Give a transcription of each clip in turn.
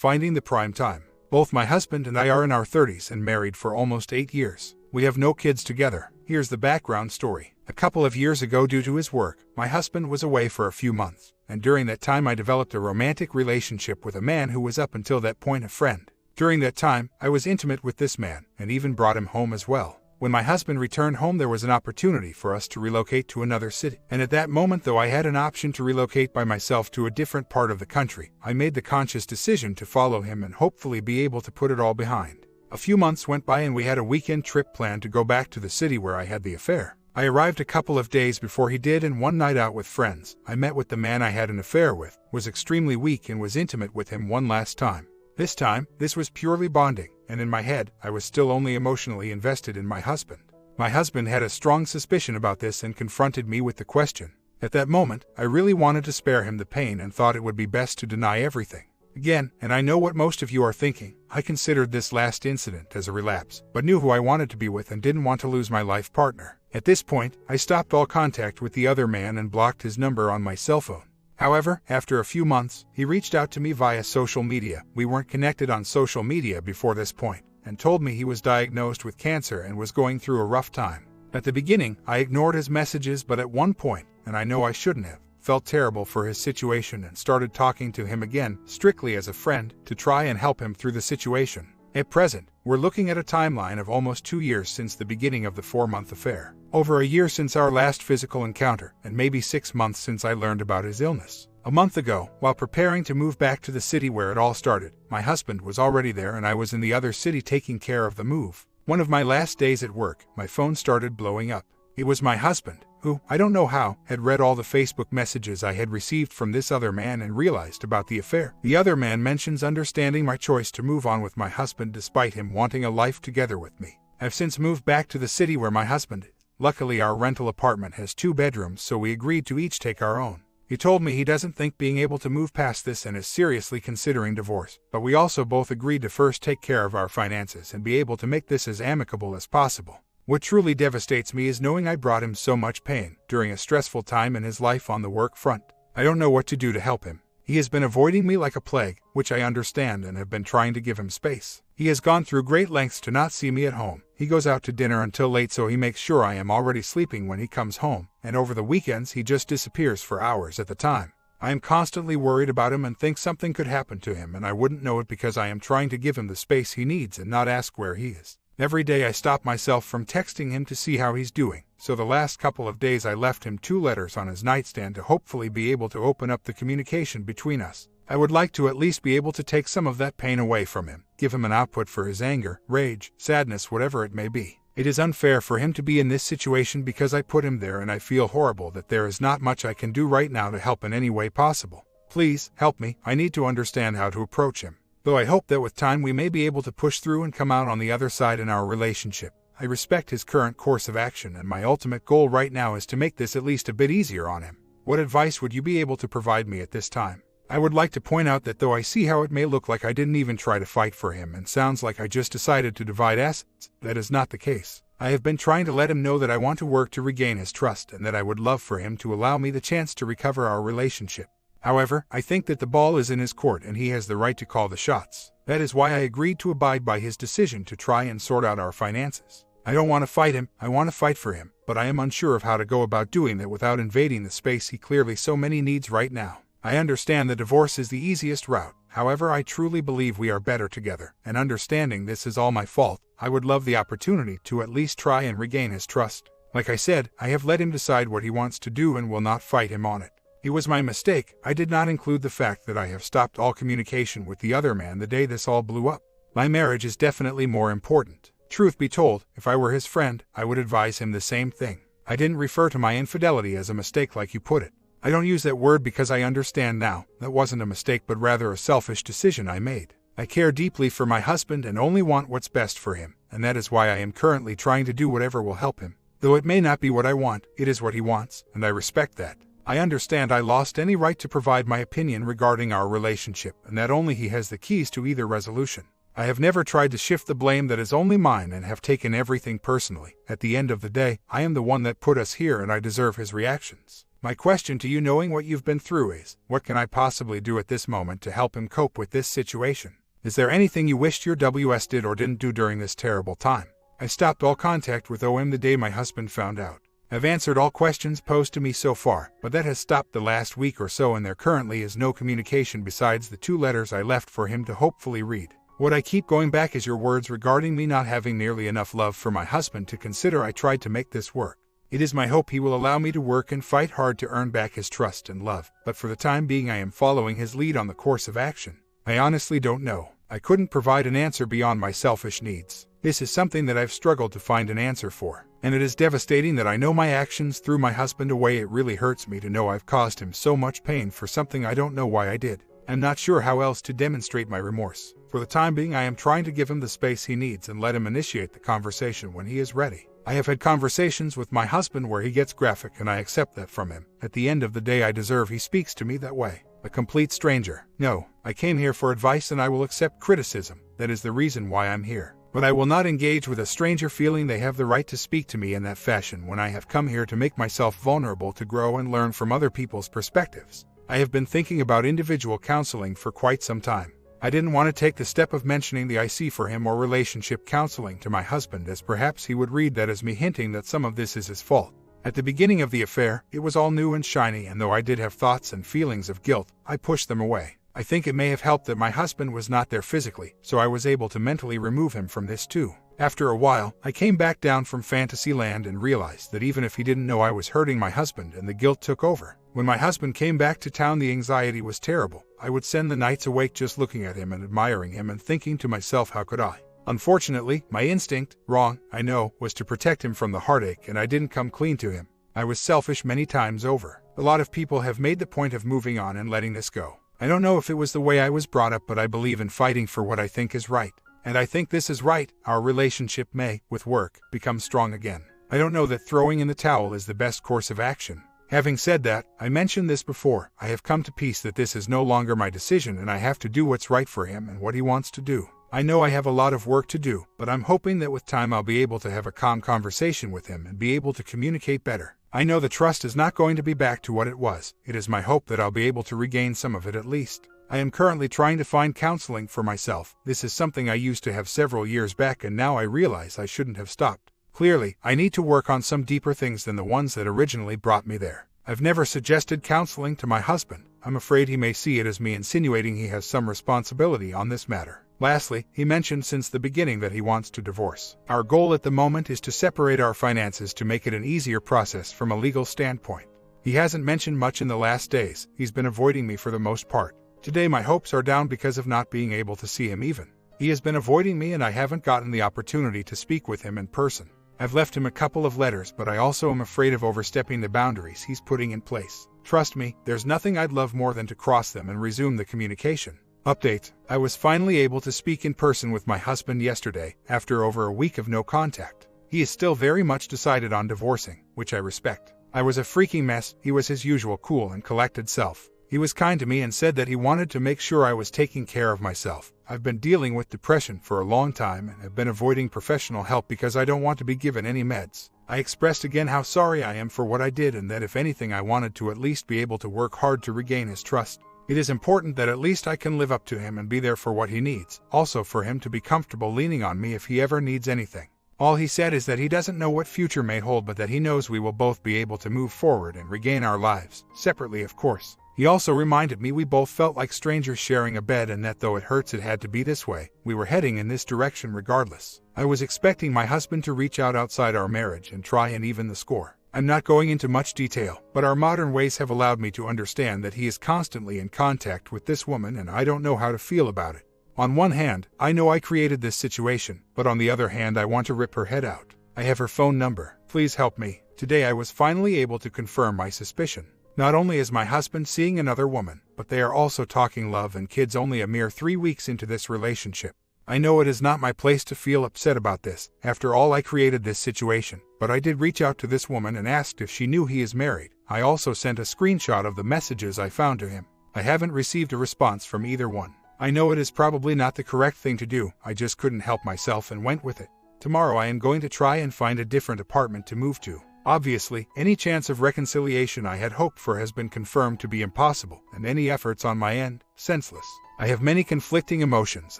Finding the prime time. Both my husband and I are in our 30s and married for almost 8 years. We have no kids together. Here's the background story. A couple of years ago, due to his work, my husband was away for a few months, and during that time I developed a romantic relationship with a man who was up until that point a friend. During that time, I was intimate with this man, and even brought him home as well. When my husband returned home, there was an opportunity for us to relocate to another city. And at that moment, though I had an option to relocate by myself to a different part of the country, I made the conscious decision to follow him and hopefully be able to put it all behind. A few months went by and we had a weekend trip planned to go back to the city where I had the affair. I arrived a couple of days before he did, and one night out with friends, I met with the man I had an affair with, was extremely weak, and was intimate with him one last time. This time, this was purely bonding, and in my head, I was still only emotionally invested in my husband. My husband had a strong suspicion about this and confronted me with the question. At that moment, I really wanted to spare him the pain and thought it would be best to deny everything. Again, and I know what most of you are thinking, I considered this last incident as a relapse, but knew who I wanted to be with and didn't want to lose my life partner. At this point, I stopped all contact with the other man and blocked his number on my cell phone. However, after a few months, he reached out to me via social media. We weren't connected on social media before this point, and told me he was diagnosed with cancer and was going through a rough time. At the beginning, I ignored his messages, but at one point, and I know I shouldn't have, felt terrible for his situation and started talking to him again, strictly as a friend, to try and help him through the situation. At present, we're looking at a timeline of almost 2 years since the beginning of the 4-month affair. Over a year since our last physical encounter, and maybe 6 months since I learned about his illness. A month ago, while preparing to move back to the city where it all started, my husband was already there and I was in the other city taking care of the move. One of my last days at work, my phone started blowing up. It was my husband, who, I don't know how, had read all the Facebook messages I had received from this other man and realized about the affair. The other man mentions understanding my choice to move on with my husband despite him wanting a life together with me. I've since moved back to the city where my husband is. Luckily, our rental apartment has 2 bedrooms, so we agreed to each take our own. He told me he doesn't think being able to move past this and is seriously considering divorce, but we also both agreed to first take care of our finances and be able to make this as amicable as possible. What truly devastates me is knowing I brought him so much pain during a stressful time in his life on the work front. I don't know what to do to help him. He has been avoiding me like a plague, which I understand, and have been trying to give him space. He has gone through great lengths to not see me at home. He goes out to dinner until late, so he makes sure I am already sleeping when he comes home, and over the weekends he just disappears for hours at a time. I am constantly worried about him and think something could happen to him, and I wouldn't know it because I am trying to give him the space he needs and not ask where he is. Every day I stop myself from texting him to see how he's doing, so the last couple of days I left him 2 letters on his nightstand to hopefully be able to open up the communication between us. I would like to at least be able to take some of that pain away from him, give him an output for his anger, rage, sadness, whatever it may be. It is unfair for him to be in this situation because I put him there, and I feel horrible that there is not much I can do right now to help in any way possible. Please, help me. I need to understand how to approach him. Though I hope that with time we may be able to push through and come out on the other side in our relationship. I respect his current course of action, and my ultimate goal right now is to make this at least a bit easier on him. What advice would you be able to provide me at this time? I would like to point out that though I see how it may look like I didn't even try to fight for him and sounds like I just decided to divide assets, that is not the case. I have been trying to let him know that I want to work to regain his trust and that I would love for him to allow me the chance to recover our relationship. However, I think that the ball is in his court and he has the right to call the shots. That is why I agreed to abide by his decision to try and sort out our finances. I don't want to fight him, I want to fight for him, but I am unsure of how to go about doing that without invading the space he clearly so many needs right now. I understand the divorce is the easiest route, however I truly believe we are better together, and understanding this is all my fault, I would love the opportunity to at least try and regain his trust. Like I said, I have let him decide what he wants to do and will not fight him on it. It was my mistake. I did not include the fact that I have stopped all communication with the other man the day this all blew up. My marriage is definitely more important. Truth be told, if I were his friend, I would advise him the same thing. I didn't refer to my infidelity as a mistake like you put it. I don't use that word because I understand now that wasn't a mistake but rather a selfish decision I made. I care deeply for my husband and only want what's best for him, and that is why I am currently trying to do whatever will help him. Though it may not be what I want, it is what he wants, and I respect that. I understand I lost any right to provide my opinion regarding our relationship, and that only he has the keys to either resolution. I have never tried to shift the blame that is only mine and have taken everything personally. At the end of the day, I am the one that put us here and I deserve his reactions. My question to you, knowing what you've been through, is what can I possibly do at this moment to help him cope with this situation? Is there anything you wished your WS did or didn't do during this terrible time? I stopped all contact with OM the day my husband found out. I've answered all questions posed to me so far, but that has stopped the last week or so, and there currently is no communication besides the 2 letters I left for him to hopefully read. What I keep going back is your words regarding me not having nearly enough love for my husband to consider I tried to make this work. It is my hope he will allow me to work and fight hard to earn back his trust and love, but for the time being I am following his lead on the course of action. I honestly don't know. I couldn't provide an answer beyond my selfish needs. This is something that I've struggled to find an answer for, and it is devastating that I know my actions threw my husband away. It really hurts me to know I've caused him so much pain for something I don't know why I did. I'm not sure how else to demonstrate my remorse. For the time being I am trying to give him the space he needs and let him initiate the conversation when he is ready. I have had conversations with my husband where he gets graphic, and I accept that from him. At the end of the day I deserve he speaks to me that way. A complete stranger. No, I came here for advice and I will accept criticism. That is the reason why I'm here. But I will not engage with a stranger feeling they have the right to speak to me in that fashion when I have come here to make myself vulnerable to grow and learn from other people's perspectives. I have been thinking about individual counseling for quite some time. I didn't want to take the step of mentioning the IC for him or relationship counseling to my husband, as perhaps he would read that as me hinting that some of this is his fault. At the beginning of the affair, it was all new and shiny, and though I did have thoughts and feelings of guilt, I pushed them away. I think it may have helped that my husband was not there physically, so I was able to mentally remove him from this too. After a while, I came back down from fantasy land and realized that even if he didn't know I was hurting my husband, and the guilt took over. When my husband came back to town, the anxiety was terrible. I would spend the nights awake just looking at him and admiring him and thinking to myself, how could I? Unfortunately, my instinct, wrong, I know, was to protect him from the heartache, and I didn't come clean to him. I was selfish many times over. A lot of people have made the point of moving on and letting this go. I don't know if it was the way I was brought up, but I believe in fighting for what I think is right. And I think this is right. Our relationship may, with work, become strong again. I don't know that throwing in the towel is the best course of action. Having said that, I mentioned this before, I have come to peace that this is no longer my decision and I have to do what's right for him and what he wants to do. I know I have a lot of work to do, but I'm hoping that with time I'll be able to have a calm conversation with him and be able to communicate better. I know the trust is not going to be back to what it was. It is my hope that I'll be able to regain some of it at least. I am currently trying to find counseling for myself. This is something I used to have several years back, and now I realize I shouldn't have stopped. Clearly, I need to work on some deeper things than the ones that originally brought me there. I've never suggested counseling to my husband. I'm afraid he may see it as me insinuating he has some responsibility on this matter. Lastly, he mentioned since the beginning that he wants to divorce. Our goal at the moment is to separate our finances to make it an easier process from a legal standpoint. He hasn't mentioned much in the last days. He's been avoiding me for the most part. Today my hopes are down because of not being able to see him even. He has been avoiding me and I haven't gotten the opportunity to speak with him in person. I've left him a couple of letters, but I also am afraid of overstepping the boundaries he's putting in place. Trust me, there's nothing I'd love more than to cross them and resume the communication. Update: I was finally able to speak in person with my husband yesterday, after over a week of no contact. He is still very much decided on divorcing, which I respect. I was a freaking mess. He was his usual cool and collected self. He was kind to me and said that he wanted to make sure I was taking care of myself. I've been dealing with depression for a long time and have been avoiding professional help because I don't want to be given any meds. I expressed again how sorry I am for what I did and that if anything I wanted to at least be able to work hard to regain his trust. It is important that at least I can live up to him and be there for what he needs, also for him to be comfortable leaning on me if he ever needs anything. All he said is that he doesn't know what future may hold, but that he knows we will both be able to move forward and regain our lives, separately of course. He also reminded me we both felt like strangers sharing a bed and that though it hurts it had to be this way, we were heading in this direction regardless. I was expecting my husband to reach out outside our marriage and try and even the score. I'm not going into much detail, but our modern ways have allowed me to understand that he is constantly in contact with this woman and I don't know how to feel about it. On one hand, I know I created this situation, but on the other hand I want to rip her head out. I have her phone number. Please help me. Today I was finally able to confirm my suspicion. Not only is my husband seeing another woman, but they are also talking love and kids only a mere 3 weeks into this relationship. I know it is not my place to feel upset about this. After all, I created this situation, but I did reach out to this woman and asked if she knew he is married. I also sent a screenshot of the messages I found to him. I haven't received a response from either one. I know it is probably not the correct thing to do. I just couldn't help myself and went with it. Tomorrow I am going to try and find a different apartment to move to. Obviously, any chance of reconciliation I had hoped for has been confirmed to be impossible, and any efforts on my end, senseless. I have many conflicting emotions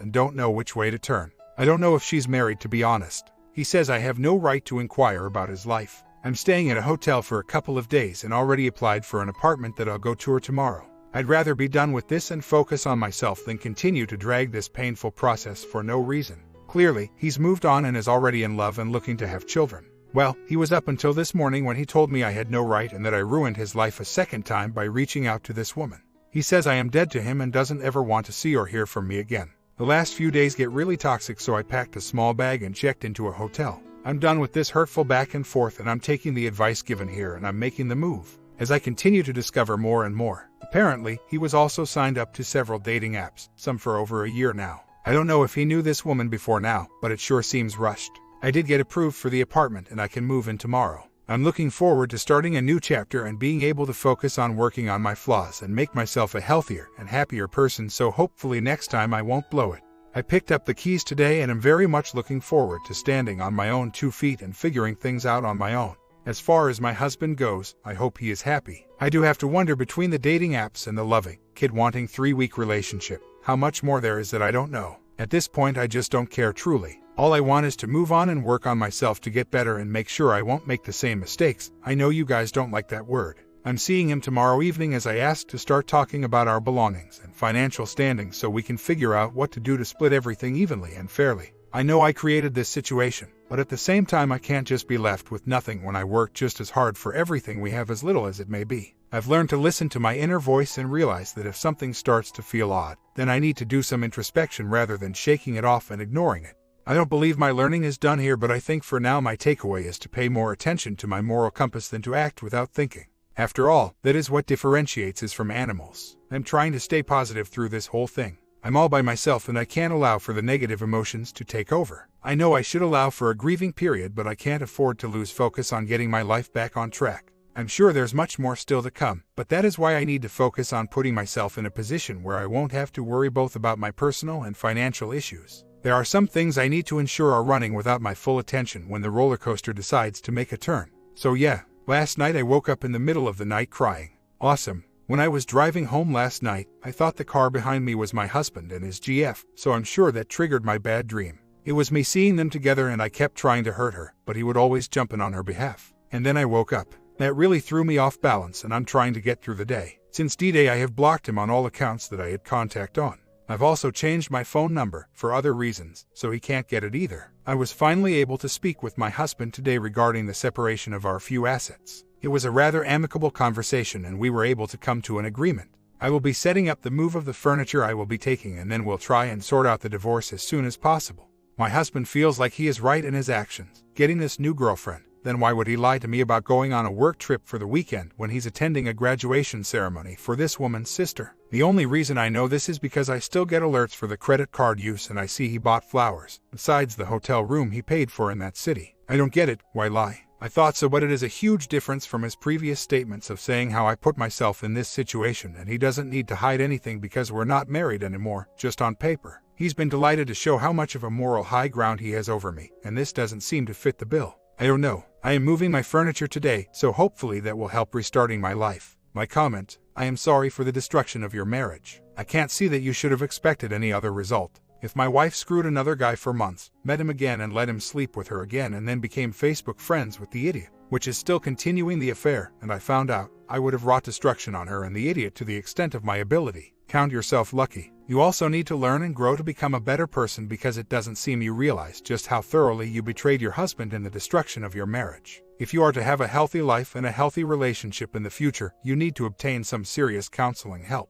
and don't know which way to turn. I don't know if she's married, to be honest. He says I have no right to inquire about his life. I'm staying at a hotel for a couple of days and already applied for an apartment that I'll go tour tomorrow. I'd rather be done with this and focus on myself than continue to drag this painful process for no reason. Clearly, he's moved on and is already in love and looking to have children. Well, he was up until this morning when he told me I had no right and that I ruined his life a second time by reaching out to this woman. He says I am dead to him and doesn't ever want to see or hear from me again. The last few days get really toxic, so I packed a small bag and checked into a hotel. I'm done with this hurtful back and forth, and I'm taking the advice given here and I'm making the move. As I continue to discover more and more. Apparently, he was also signed up to several dating apps, some for over a year now. I don't know if he knew this woman before now, but it sure seems rushed. I did get approved for the apartment and I can move in tomorrow. I'm looking forward to starting a new chapter and being able to focus on working on my flaws and make myself a healthier and happier person, so hopefully next time I won't blow it. I picked up the keys today and am very much looking forward to standing on my own 2 feet and figuring things out on my own. As far as my husband goes, I hope he is happy. I do have to wonder, between the dating apps and the loving, kid-wanting 3-week relationship, how much more there is that I don't know. At this point I just don't care truly. All I want is to move on and work on myself to get better and make sure I won't make the same mistakes. I know you guys don't like that word. I'm seeing him tomorrow evening, as I asked to start talking about our belongings and financial standing so we can figure out what to do to split everything evenly and fairly. I know I created this situation, but at the same time I can't just be left with nothing when I work just as hard for everything we have, as little as it may be. I've learned to listen to my inner voice and realize that if something starts to feel odd, then I need to do some introspection rather than shaking it off and ignoring it. I don't believe my learning is done here, but I think for now my takeaway is to pay more attention to my moral compass than to act without thinking. After all, that is what differentiates us from animals. I'm trying to stay positive through this whole thing. I'm all by myself and I can't allow for the negative emotions to take over. I know I should allow for a grieving period, but I can't afford to lose focus on getting my life back on track. I'm sure there's much more still to come, but that is why I need to focus on putting myself in a position where I won't have to worry both about my personal and financial issues. There are some things I need to ensure are running without my full attention when the roller coaster decides to make a turn. So yeah, last night I woke up in the middle of the night crying. Awesome. When I was driving home last night, I thought the car behind me was my husband and his GF, so I'm sure that triggered my bad dream. It was me seeing them together and I kept trying to hurt her, but he would always jump in on her behalf. And then I woke up. That really threw me off balance and I'm trying to get through the day. Since D-Day I have blocked him on all accounts that I had contact on. I've also changed my phone number, for other reasons, so he can't get it either. I was finally able to speak with my husband today regarding the separation of our few assets. It was a rather amicable conversation and we were able to come to an agreement. I will be setting up the move of the furniture I will be taking, and then we'll try and sort out the divorce as soon as possible. My husband feels like he is right in his actions, getting this new girlfriend. Then why would he lie to me about going on a work trip for the weekend when he's attending a graduation ceremony for this woman's sister? The only reason I know this is because I still get alerts for the credit card use and I see he bought flowers, besides the hotel room he paid for in that city. I don't get it, why lie? I thought so, but it is a huge difference from his previous statements of saying how I put myself in this situation and he doesn't need to hide anything because we're not married anymore, just on paper. He's been delighted to show how much of a moral high ground he has over me, and this doesn't seem to fit the bill. I don't know. I am moving my furniture today, so hopefully that will help restarting my life. My comment: I am sorry for the destruction of your marriage. I can't see that you should have expected any other result. If my wife screwed another guy for months, met him again and let him sleep with her again and then became Facebook friends with the idiot, which is still continuing the affair, and I found out, I would have wrought destruction on her and the idiot to the extent of my ability. Count yourself lucky. You also need to learn and grow to become a better person, because it doesn't seem you realize just how thoroughly you betrayed your husband in the destruction of your marriage. If you are to have a healthy life and a healthy relationship in the future, you need to obtain some serious counseling help.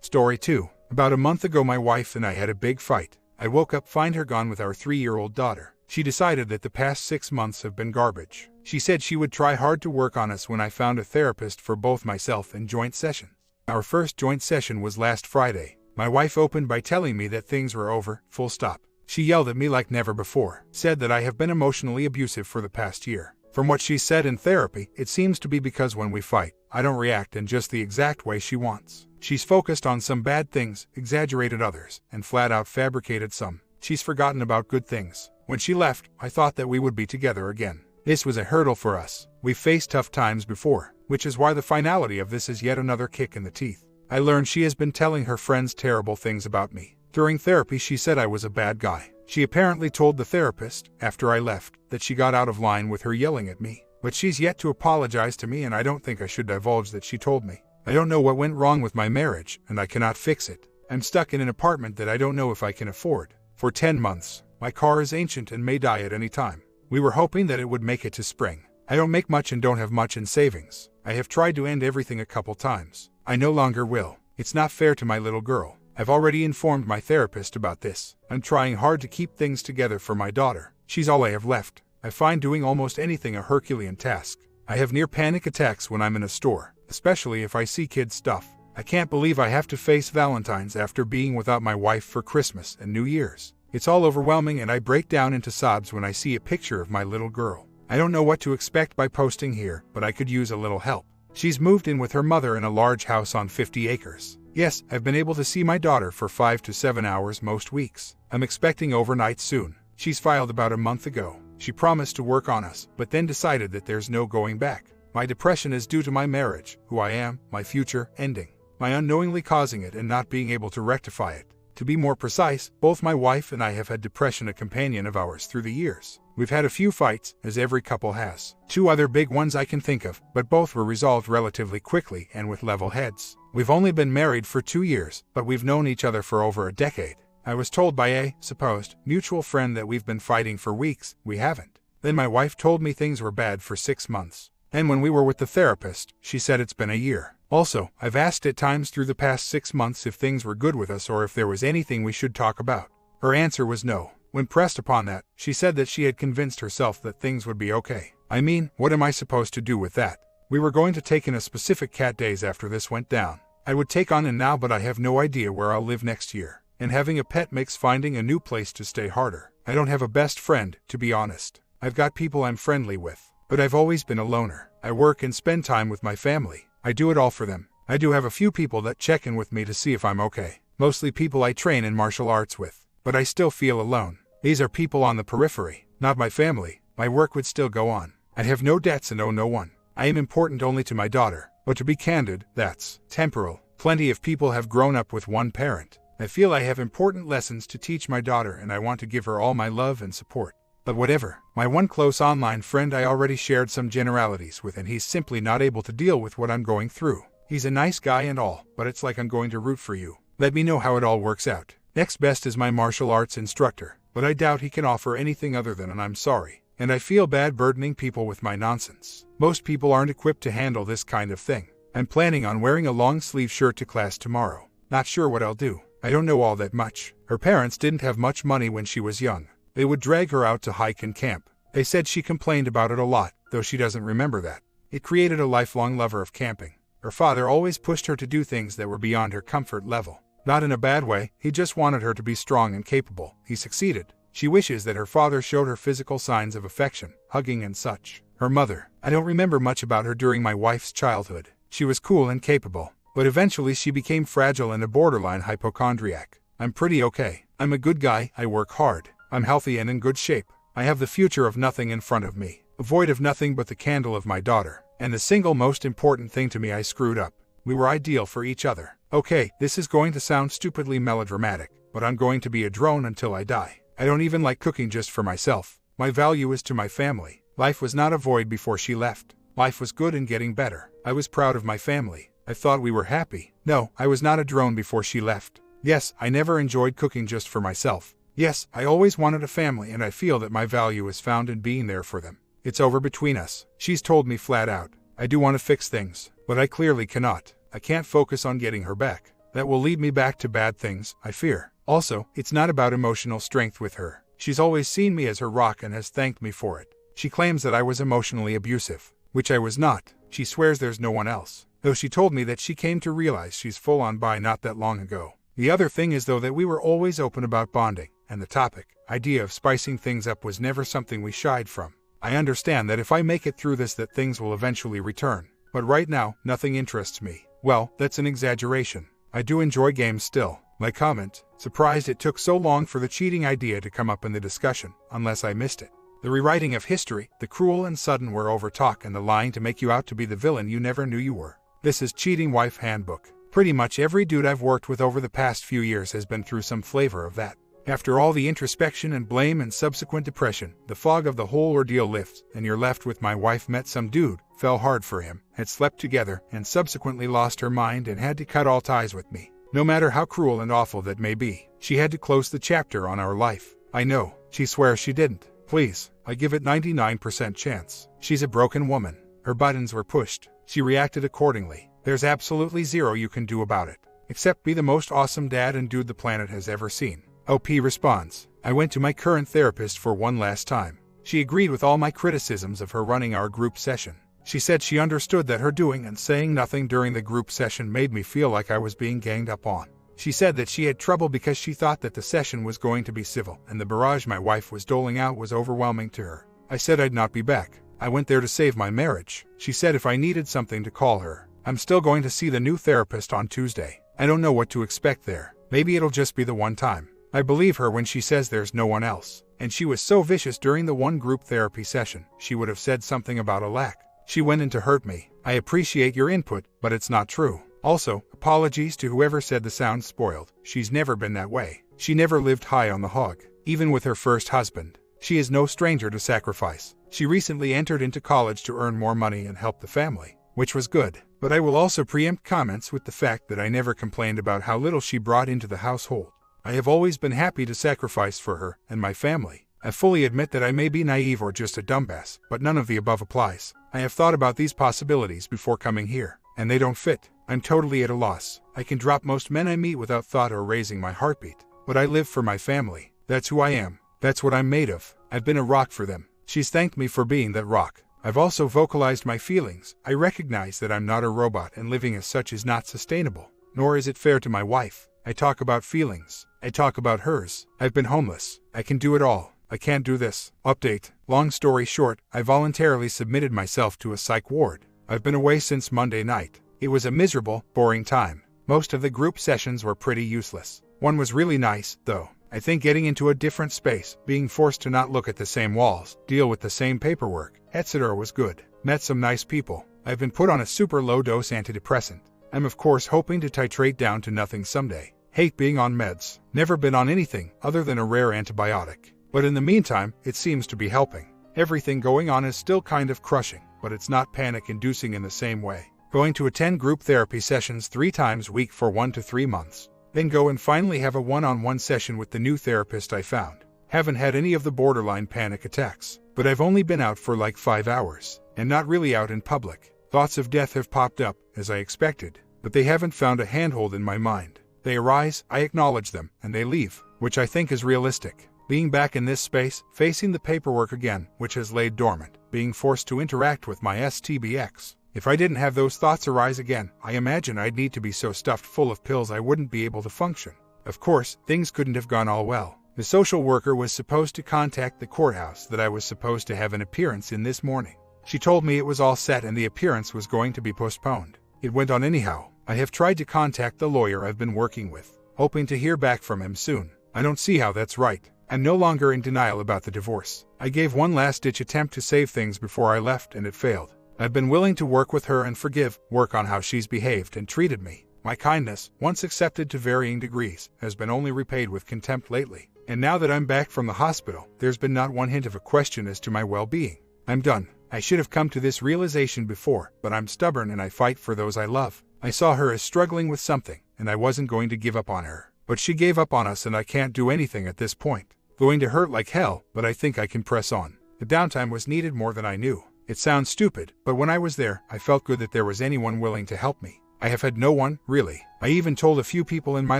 Story 2. About a month ago my wife and I had a big fight. I woke up, find her gone with our 3-year-old daughter. She decided that the past 6 months have been garbage. She said she would try hard to work on us when I found a therapist for both myself and joint session. Our first joint session was last Friday. My wife opened by telling me that things were over, full stop. She yelled at me like never before, said that I have been emotionally abusive for the past year. From what she said in therapy, it seems to be because when we fight, I don't react in just the exact way she wants. She's focused on some bad things, exaggerated others, and flat out fabricated some. She's forgotten about good things. When she left, I thought that we would be together again. This was a hurdle for us. We've faced tough times before, which is why the finality of this is yet another kick in the teeth. I learned she has been telling her friends terrible things about me. During therapy, she said I was a bad guy. She apparently told the therapist, after I left, that she got out of line with her yelling at me. But she's yet to apologize to me, and I don't think I should divulge that she told me. I don't know what went wrong with my marriage, and I cannot fix it. I'm stuck in an apartment that I don't know if I can afford. For 10 months. My car is ancient and may die at any time. We were hoping that it would make it to spring. I don't make much and don't have much in savings. I have tried to end everything a couple times. I no longer will. It's not fair to my little girl. I've already informed my therapist about this. I'm trying hard to keep things together for my daughter. She's all I have left. I find doing almost anything a Herculean task. I have near panic attacks when I'm in a store, especially if I see kids' stuff. I can't believe I have to face Valentine's after being without my wife for Christmas and New Year's. It's all overwhelming and I break down into sobs when I see a picture of my little girl. I don't know what to expect by posting here, but I could use a little help. She's moved in with her mother in a large house on 50 acres. Yes, I've been able to see my daughter for 5 to 7 hours most weeks. I'm expecting overnight soon. She's filed about a month ago. She promised to work on us, but then decided that there's no going back. My depression is due to my marriage, who I am, my future, ending. My unknowingly causing it and not being able to rectify it. To be more precise, both my wife and I have had depression, a companion of ours, through the years. We've had a few fights, as every couple has. 2 other big ones I can think of, but both were resolved relatively quickly and with level heads. We've only been married for 2 years, but we've known each other for over a decade. I was told by a supposed mutual friend that we've been fighting for weeks. We haven't. Then my wife told me things were bad for 6 months. And when we were with the therapist, she said it's been a year. Also, I've asked at times through the past 6 months if things were good with us or if there was anything we should talk about. Her answer was no. When pressed upon that, she said that she had convinced herself that things would be okay. I mean, what am I supposed to do with that? We were going to take in a specific cat days after this went down. I would take on in now, but I have no idea where I'll live next year. And having a pet makes finding a new place to stay harder. I don't have a best friend, to be honest. I've got people I'm friendly with, but I've always been a loner. I work and spend time with my family. I do it all for them. I do have a few people that check in with me to see if I'm okay. Mostly people I train in martial arts with. But I still feel alone. These are people on the periphery, not my family. My work would still go on. I have no debts and owe no one. I am important only to my daughter. But to be candid, that's temporal. Plenty of people have grown up with one parent. I feel I have important lessons to teach my daughter and I want to give her all my love and support. But whatever, my one close online friend I already shared some generalities with and he's simply not able to deal with what I'm going through. He's a nice guy and all, but it's like I'm going to root for you. Let me know how it all works out. Next best is my martial arts instructor, but I doubt he can offer anything other than an I'm sorry. And I feel bad burdening people with my nonsense. Most people aren't equipped to handle this kind of thing. I'm planning on wearing a long sleeve shirt to class tomorrow. Not sure what I'll do. I don't know all that much. Her parents didn't have much money when she was young. They would drag her out to hike and camp. They said she complained about it a lot, though she doesn't remember that. It created a lifelong lover of camping. Her father always pushed her to do things that were beyond her comfort level. Not in a bad way, he just wanted her to be strong and capable. He succeeded. She wishes that her father showed her physical signs of affection, hugging and such. Her mother. I don't remember much about her during my wife's childhood. She was cool and capable, but eventually she became fragile and a borderline hypochondriac. I'm pretty okay. I'm a good guy, I work hard. I'm healthy and in good shape. I have the future of nothing in front of me. A void of nothing but the candle of my daughter. And the single most important thing to me, I screwed up. We were ideal for each other. Okay, this is going to sound stupidly melodramatic, but I'm going to be a drone until I die. I don't even like cooking just for myself. My value is to my family. Life was not a void before she left. Life was good and getting better. I was proud of my family. I thought we were happy. No, I was not a drone before she left. Yes, I never enjoyed cooking just for myself. Yes, I always wanted a family and I feel that my value is found in being there for them. It's over between us. She's told me flat out. I do want to fix things, but I clearly cannot. I can't focus on getting her back. That will lead me back to bad things, I fear. Also, it's not about emotional strength with her. She's always seen me as her rock and has thanked me for it. She claims that I was emotionally abusive, which I was not. She swears there's no one else, though she told me that she came to realize she's full on bi not that long ago. The other thing is though that we were always open about bonding, and the idea of spicing things up was never something we shied from. I understand that if I make it through this that things will eventually return, but right now, nothing interests me. Well, that's an exaggeration. I do enjoy games still. My comment, surprised it took so long for the cheating idea to come up in the discussion, unless I missed it. The rewriting of history, the cruel and sudden wear-over talk, and the lying to make you out to be the villain you never knew you were. This is Cheating Wife Handbook. Pretty much every dude I've worked with over the past few years has been through some flavor of that. After all the introspection and blame and subsequent depression, the fog of the whole ordeal lifts, and you're left with my wife met some dude, fell hard for him, had slept together, and subsequently lost her mind and had to cut all ties with me. No matter how cruel and awful that may be, she had to close the chapter on our life. I know, she swears she didn't. Please, I give it 99% chance. She's a broken woman. Her buttons were pushed. She reacted accordingly. There's absolutely zero you can do about it, except be the most awesome dad and dude the planet has ever seen. OP responds, I went to my current therapist for one last time. She agreed with all my criticisms of her running our group session. She said she understood that her doing and saying nothing during the group session made me feel like I was being ganged up on. She said that she had trouble because she thought that the session was going to be civil, and the barrage my wife was doling out was overwhelming to her. I said I'd not be back. I went there to save my marriage. She said if I needed something to call her. I'm still going to see the new therapist on Tuesday. I don't know what to expect there. Maybe it'll just be the one time. I believe her when she says there's no one else. And she was so vicious during the one group therapy session, she would have said something about a lack. She went in to hurt me. I appreciate your input, but it's not true. Also, apologies to whoever said the sound spoiled. She's never been that way. She never lived high on the hog, even with her first husband. She is no stranger to sacrifice. She recently entered into college to earn more money and help the family, which was good. But I will also preempt comments with the fact that I never complained about how little she brought into the household. I have always been happy to sacrifice for her and my family. I fully admit that I may be naive or just a dumbass, but none of the above applies. I have thought about these possibilities before coming here, and they don't fit. I'm totally at a loss. I can drop most men I meet without thought or raising my heartbeat. But I live for my family. That's who I am. That's what I'm made of. I've been a rock for them. She's thanked me for being that rock. I've also vocalized my feelings. I recognize that I'm not a robot, and living as such is not sustainable. Nor is it fair to my wife. I talk about feelings. I talk about hers. I've been homeless. I can do it all. I can't do this. Update. Long story short, I voluntarily submitted myself to a psych ward. I've been away since Monday night. It was a miserable, boring time. Most of the group sessions were pretty useless. One was really nice, though. I think getting into a different space, being forced to not look at the same walls, deal with the same paperwork, etc. was good. Met some nice people. I've been put on a super low-dose antidepressant. I'm of course hoping to titrate down to nothing someday. Hate being on meds. Never been on anything other than a rare antibiotic. But in the meantime, it seems to be helping. Everything going on is still kind of crushing, but it's not panic-inducing in the same way. Going to attend group therapy sessions 3 times a week for 1 to 3 months. Then go and finally have a one-on-one session with the new therapist I found. Haven't had any of the borderline panic attacks, but I've only been out for like 5 hours, and not really out in public. Thoughts of death have popped up, as I expected, but they haven't found a handhold in my mind. They arise, I acknowledge them, and they leave, which I think is realistic. Being back in this space, facing the paperwork again, which has laid dormant, being forced to interact with my STBX. If I didn't have those thoughts arise again, I imagine I'd need to be so stuffed full of pills I wouldn't be able to function. Of course, things couldn't have gone all well. The social worker was supposed to contact the courthouse that I was supposed to have an appearance in this morning. She told me it was all set and the appearance was going to be postponed. It went on anyhow. I have tried to contact the lawyer I've been working with, hoping to hear back from him soon. I don't see how that's right. I'm no longer in denial about the divorce. I gave one last-ditch attempt to save things before I left and it failed. I've been willing to work with her and forgive, work on how she's behaved and treated me. My kindness, once accepted to varying degrees, has been only repaid with contempt lately. And now that I'm back from the hospital, there's been not one hint of a question as to my well-being. I'm done. I should have come to this realization before, but I'm stubborn and I fight for those I love. I saw her as struggling with something, and I wasn't going to give up on her. But she gave up on us and I can't do anything at this point. Going to hurt like hell, but I think I can press on. The downtime was needed more than I knew. It sounds stupid, but when I was there, I felt good that there was anyone willing to help me. I have had no one, really. I even told a few people in my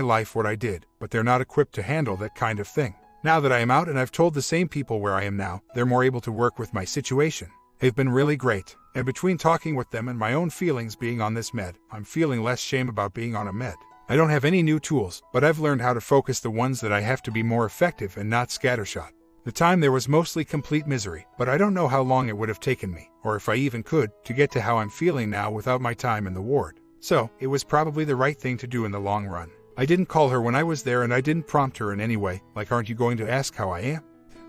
life what I did, but they're not equipped to handle that kind of thing. Now that I am out and I've told the same people where I am now, they're more able to work with my situation. They've been really great, and between talking with them and my own feelings being on this med, I'm feeling less shame about being on a med. I don't have any new tools, but I've learned how to focus the ones that I have to be more effective and not scattershot. The time there was mostly complete misery, but I don't know how long it would have taken me, or if I even could, to get to how I'm feeling now without my time in the ward. So, it was probably the right thing to do in the long run. I didn't call her when I was there and I didn't prompt her in any way, like aren't you going to ask how I am?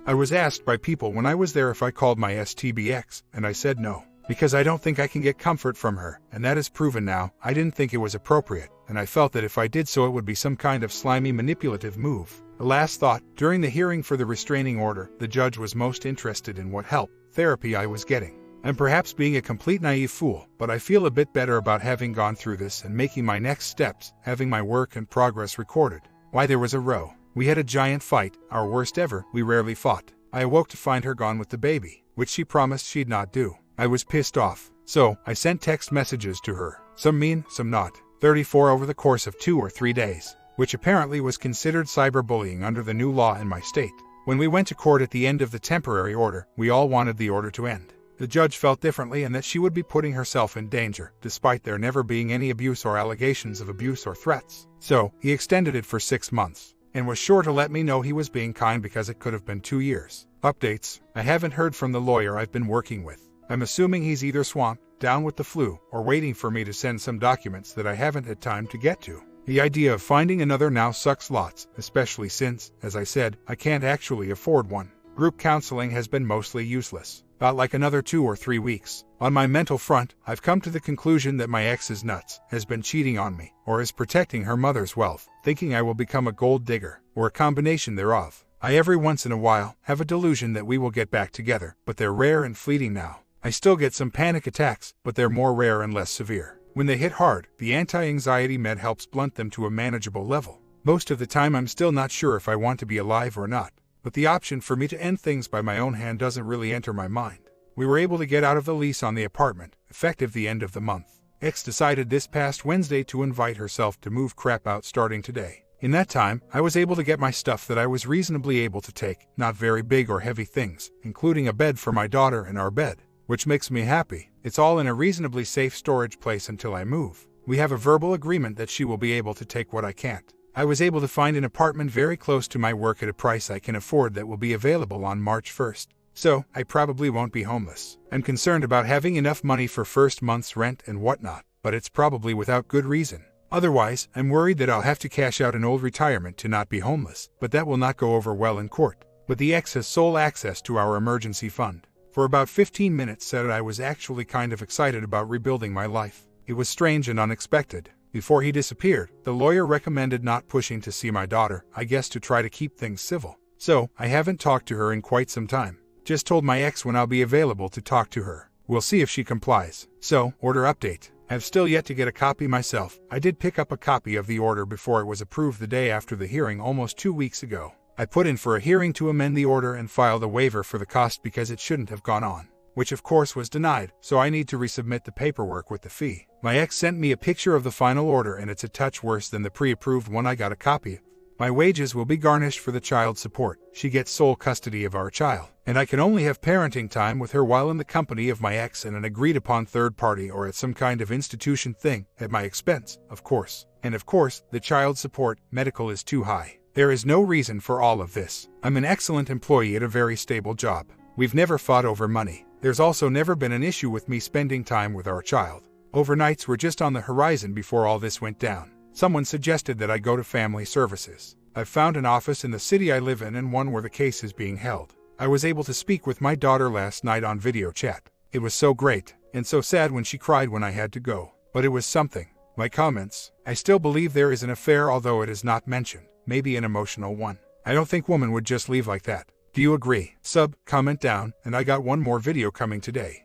I was asked by people when I was there if I called my STBX, and I said no, because I don't think I can get comfort from her, and that is proven now. I didn't think it was appropriate, and I felt that if I did so it would be some kind of slimy manipulative move. A last thought, during the hearing for the restraining order, the judge was most interested in what help, therapy I was getting. I'm perhaps being a complete naive fool, but I feel a bit better about having gone through this and making my next steps, having my work and progress recorded. Why, there was a row. We had a giant fight, our worst ever. We rarely fought. I awoke to find her gone with the baby, which she promised she'd not do. I was pissed off, so I sent text messages to her, some mean, some not, 34 over the course of 2 or 3 days, which apparently was considered cyberbullying under the new law in my state. When we went to court at the end of the temporary order, we all wanted the order to end. The judge felt differently and that she would be putting herself in danger, despite there never being any abuse or allegations of abuse or threats. So, he extended it for 6 months, and was sure to let me know he was being kind because it could have been 2 years. Updates: I haven't heard from the lawyer I've been working with. I'm assuming he's either swamped, down with the flu, or waiting for me to send some documents that I haven't had time to get to. The idea of finding another now sucks lots, especially since, as I said, I can't actually afford one. Group counseling has been mostly useless. About like another 2 or 3 weeks. On my mental front, I've come to the conclusion that my ex is nuts, has been cheating on me, or is protecting her mother's wealth, thinking I will become a gold digger, or a combination thereof. I every once in a while have a delusion that we will get back together, but they're rare and fleeting now. I still get some panic attacks, but they're more rare and less severe. When they hit hard, the anti-anxiety med helps blunt them to a manageable level. Most of the time I'm still not sure if I want to be alive or not, but the option for me to end things by my own hand doesn't really enter my mind. We were able to get out of the lease on the apartment, effective the end of the month. Ex decided this past Wednesday to invite herself to move crap out starting today. In that time, I was able to get my stuff that I was reasonably able to take, not very big or heavy things, including a bed for my daughter and our bed, which makes me happy. It's all in a reasonably safe storage place until I move. We have a verbal agreement that she will be able to take what I can't. I was able to find an apartment very close to my work at a price I can afford that will be available on March 1st. So, I probably won't be homeless. I'm concerned about having enough money for first month's rent and whatnot, but it's probably without good reason. Otherwise, I'm worried that I'll have to cash out an old retirement to not be homeless, but that will not go over well in court. But the ex has sole access to our emergency fund. For about 15 minutes said I was actually kind of excited about rebuilding my life. It was strange and unexpected. Before he disappeared, the lawyer recommended not pushing to see my daughter, I guess to try to keep things civil. So, I haven't talked to her in quite some time. Just told my ex when I'll be available to talk to her. We'll see if she complies. So, order update. I've still yet to get a copy myself. I did pick up a copy of the order before it was approved the day after the hearing almost 2 weeks ago. I put in for a hearing to amend the order and filed a waiver for the cost because it shouldn't have gone on, which of course was denied, so I need to resubmit the paperwork with the fee. My ex sent me a picture of the final order and it's a touch worse than the pre-approved one I got a copy of. My wages will be garnished for the child support. She gets sole custody of our child, and I can only have parenting time with her while in the company of my ex and an agreed-upon third party or at some kind of institution thing, at my expense, of course. And of course, the child support, medical is too high. There is no reason for all of this. I'm an excellent employee at a very stable job. We've never fought over money. There's also never been an issue with me spending time with our child. Overnights were just on the horizon before all this went down. Someone suggested that I go to family services. I've found an office in the city I live in and one where the case is being held. I was able to speak with my daughter last night on video chat. It was so great, and so sad when she cried when I had to go. But it was something. My comments: I still believe there is an affair although it is not mentioned. Maybe an emotional one. I don't think woman would just leave like that. Do you agree? Sub, comment down, and I got one more video coming today.